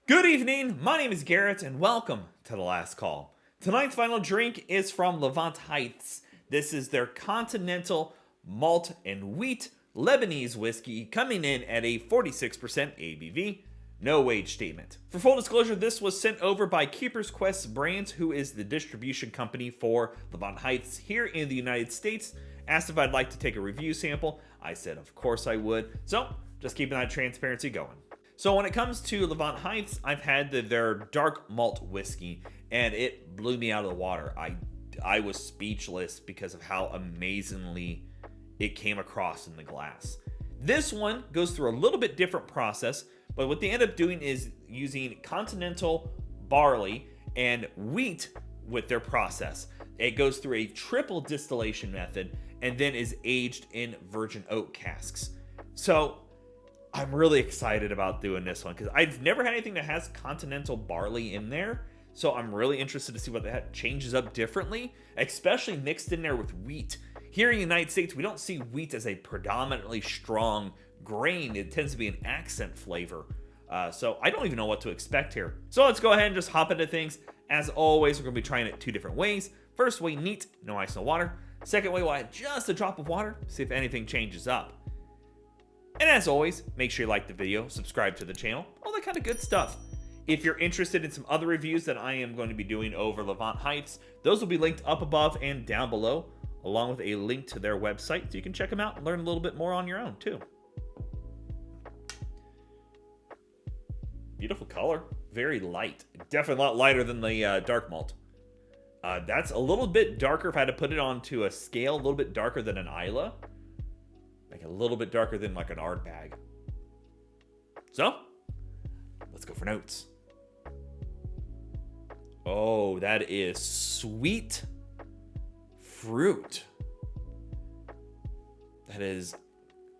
Good evening, my name is Garrett, and welcome to The Last Call. Tonight's final drink is from Levant Heights. This is their continental malt and wheat Lebanese whiskey, coming in at a 46% ABV. No age statement. For full disclosure, this was sent over by Keeper's Quest Brands, who is the distribution company for Levant Heights here in the United States. Asked if I'd like to take a review sample. I said of course I would. So, just keeping that transparency going. So when it comes to Levant Heights, I've had their dark malt whiskey, and it blew me out of the water. I was speechless because of how amazingly it came across in the glass. This one goes through a little bit different process, but what they end up doing is using continental barley and wheat with their process. It goes through a triple distillation method and then is aged in virgin oak casks. So I'm really excited about doing this one because I've never had anything that has continental barley in there. So I'm really interested to see what that changes up differently, especially mixed in there with wheat. Here in the United States, we don't see wheat as a predominantly strong grain. It tends to be an accent flavor. So I don't even know what to expect here. So let's go ahead and just hop into things. As always, we're going to be trying it two different ways. First way, neat, no ice, no water. Second way, we'll add just a drop of water, see if anything changes up. And as always, make sure you like the video, subscribe to the channel, all that kind of good stuff. If you're interested in some other reviews that I am going to be doing over Levant Heights, those will be linked up above and down below, along with a link to their website, so you can check them out and learn a little bit more on your own, too. Beautiful color, very light. Definitely a lot lighter than the dark malt. That's a little bit darker if I had to put it onto a scale, a little bit darker than an Isla. Like a little bit darker than like an Ardbeg. So, let's go for notes. Oh, that is sweet fruit. That is,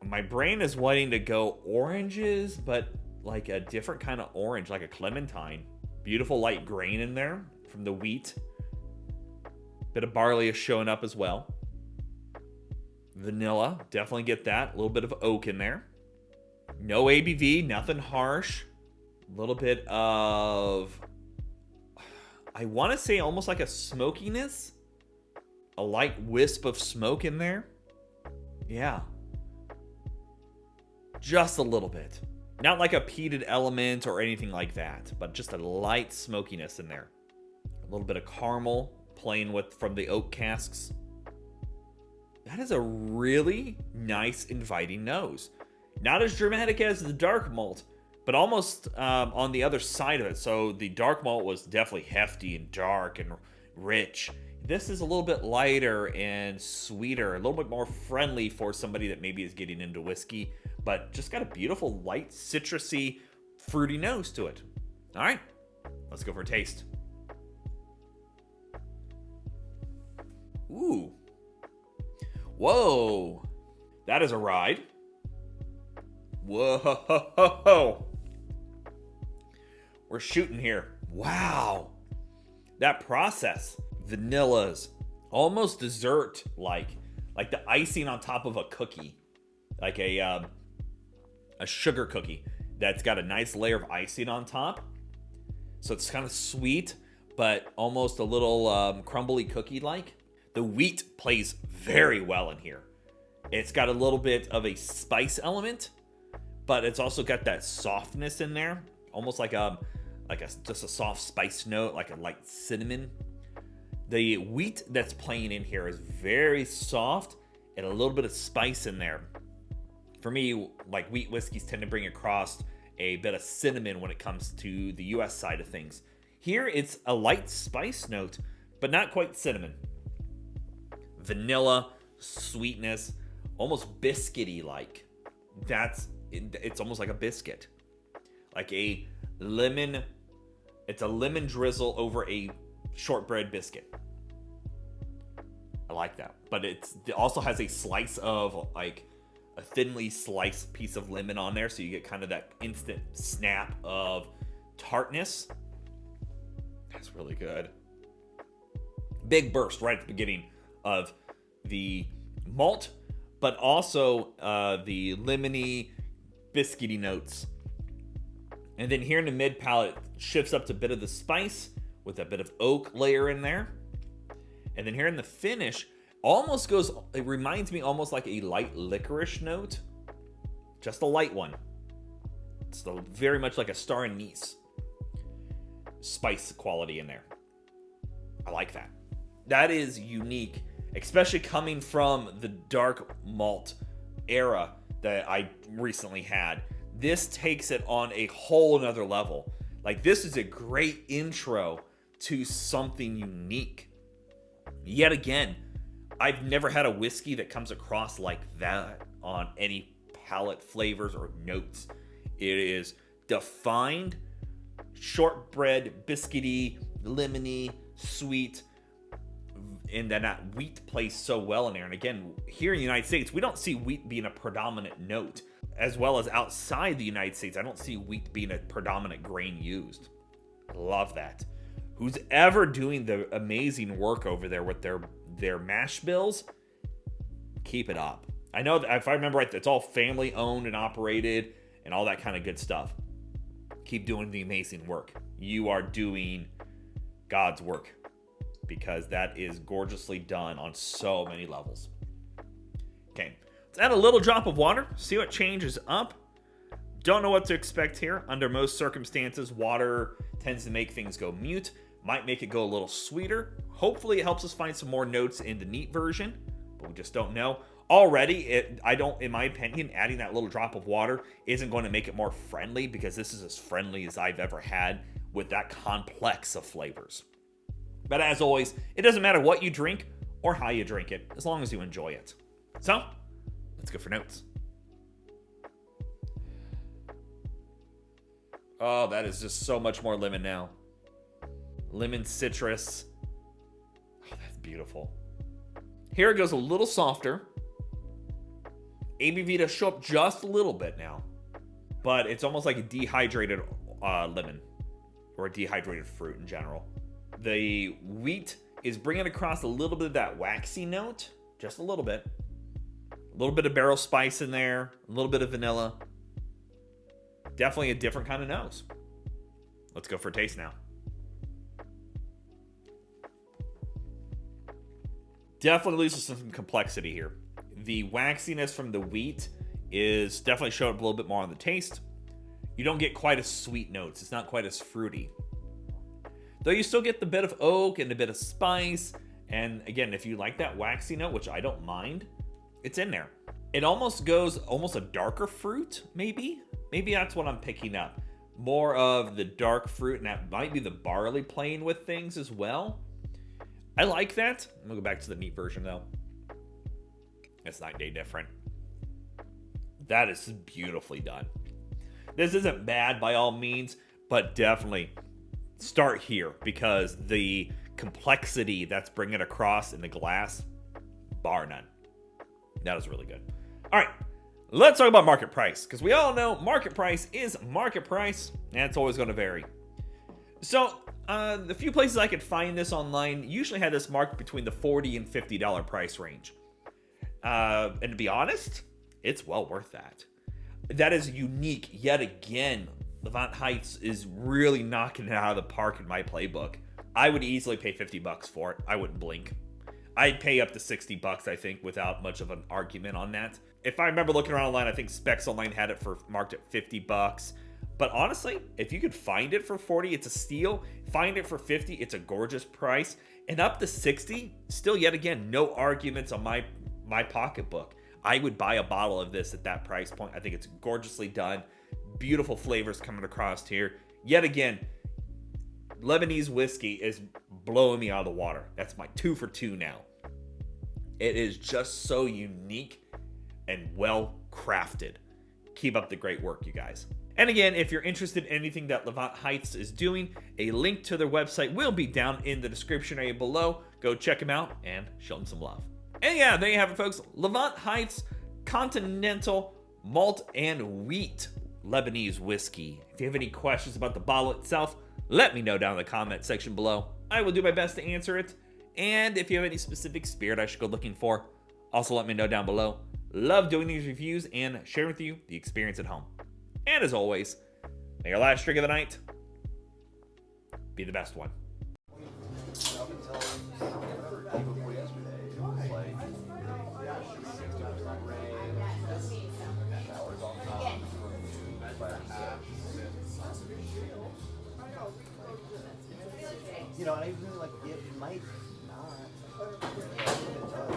my brain is wanting to go oranges, but like a different kind of orange, like a clementine. Beautiful light grain in there from the wheat. Bit of barley is showing up as well. Vanilla, definitely get that. A little bit of oak in there. No ABV, nothing harsh. A little bit of, I want to say almost like a smokiness. A light wisp of smoke in there. Yeah. Just a little bit. Not like a peated element or anything like that, but just a light smokiness in there. A little bit of caramel playing with from the oak casks. That is a really nice, inviting nose. Not as dramatic as the dark malt, but almost on the other side of it. So the dark malt was definitely hefty and dark and rich. This is a little bit lighter and sweeter, a little bit more friendly for somebody that maybe is getting into whiskey, but just got a beautiful, light, citrusy, fruity nose to it. All right, let's go for a taste. Ooh. Whoa, that is a ride. Whoa, we're shooting here. Wow, that process, vanillas, almost dessert-like the icing on top of a cookie, like a sugar cookie that's got a nice layer of icing on top. So it's kind of sweet, but almost a little crumbly cookie-like. The wheat plays very well in here. It's got a little bit of a spice element, but it's also got that softness in there, almost like just a soft spice note, like a light cinnamon. The wheat that's playing in here is very soft and a little bit of spice in there. For me, like wheat whiskeys tend to bring across a bit of cinnamon when it comes to the US side of things. Here, it's a light spice note, but not quite cinnamon. Vanilla, sweetness, almost biscuity like. It's almost like a biscuit. Like a lemon, it's a lemon drizzle over a shortbread biscuit. I like that. But it also has a slice of like a thinly sliced piece of lemon on there, so you get kind of that instant snap of tartness. That's really good. Big burst right at the beginning of the malt, but also the lemony, biscuity notes And then here in the mid palate, shifts up to a bit of the spice with a bit of oak layer in there. And then here in the finish, it reminds me almost like a light licorice note. Just a light one. It's very much like a star anise spice quality in there. I like that. That is unique, especially coming from the dark malt era that I recently had. This takes it on a whole nother level. Like, this is a great intro to something unique. Yet again, I've never had a whiskey that comes across like that on any palate flavors or notes. It is defined, shortbread, biscuity, lemony, sweet, and then that wheat plays so well in there. And again, here in the United States, we don't see wheat being a predominant note, as well as outside the United States. I don't see wheat being a predominant grain used. Love that. Who's ever doing the amazing work over there with their mash bills, keep it up. I know that if I remember right, it's all family owned and operated and all that kind of good stuff. Keep doing the amazing work. You are doing God's work, because that is gorgeously done on so many levels. Okay, let's add a little drop of water, see what changes up. Don't know what to expect here. Under most circumstances, water tends to make things go mute. Might make it go a little sweeter. Hopefully it helps us find some more notes in the neat version, but we just don't know. Already, in my opinion, adding that little drop of water isn't going to make it more friendly, because this is as friendly as I've ever had with that complex of flavors. But as always, it doesn't matter what you drink or how you drink it, as long as you enjoy it. So, let's go for notes. Oh, that is just so much more lemon now. Lemon citrus. Oh, that's beautiful. Here it goes a little softer. ABV does show up just a little bit now, but it's almost like a dehydrated lemon, or a dehydrated fruit in general. The wheat is bringing across a little bit of that waxy note, just a little bit. A little bit of barrel spice in there, a little bit of vanilla. Definitely a different kind of nose. Let's go for a taste now. Definitely loses some complexity here. The waxiness from the wheat is definitely showing up a little bit more on the taste. You don't get quite as sweet notes. It's not quite as fruity. Though you still get the bit of oak and a bit of spice. And again, if you like that waxy note, which I don't mind, it's in there. It almost goes a darker fruit, maybe. Maybe that's what I'm picking up. More of the dark fruit, and that might be the barley playing with things as well. I like that. I'm gonna go back to the neat version though. It's night and day different. That is beautifully done. This isn't bad by all means, but definitely start here, because the complexity that's bringing across in the glass, bar none. That is really good. All right, let's talk about market price, because we all know market price is market price, and it's always going to vary. So the few places I could find this online usually had this marked between the $40 and $50 price range. And to be honest, it's well worth that. That is unique. Yet again, Levant Heights is really knocking it out of the park in my playbook. I would easily pay $50 for it. I wouldn't blink. I'd pay up to $60, I think, without much of an argument on that. If I remember looking around online, I think Specs Online had it for marked at $50. But honestly, if you could find it for $40, it's a steal. Find it for $50, it's a gorgeous price. And up to $60, still yet again, no arguments on my pocketbook. I would buy a bottle of this at that price point. I think it's gorgeously done. Beautiful flavors coming across here. Yet again, Lebanese whiskey is blowing me out of the water. That's my 2 for 2 now. It is just so unique and well crafted. Keep up the great work, you guys. And again, if you're interested in anything that Levant Heights is doing, a link to their wheat will be down in the description area below. Go check them out and show them some love. And yeah, there you have it, folks. Levant Heights Continental Malt and Wheat Lebanese Whiskey. If you have any questions about the bottle itself, let me know down in the comment section below. I will do my best to answer it. And if you have any specific spirit I should go looking for, also let me know down below. Love doing these reviews and sharing with you the experience at home. And as always, May your last drink of the night be the best one. Up until day before yesterday, it was like rain, showers all the time, you know, and I really like it might not. It does.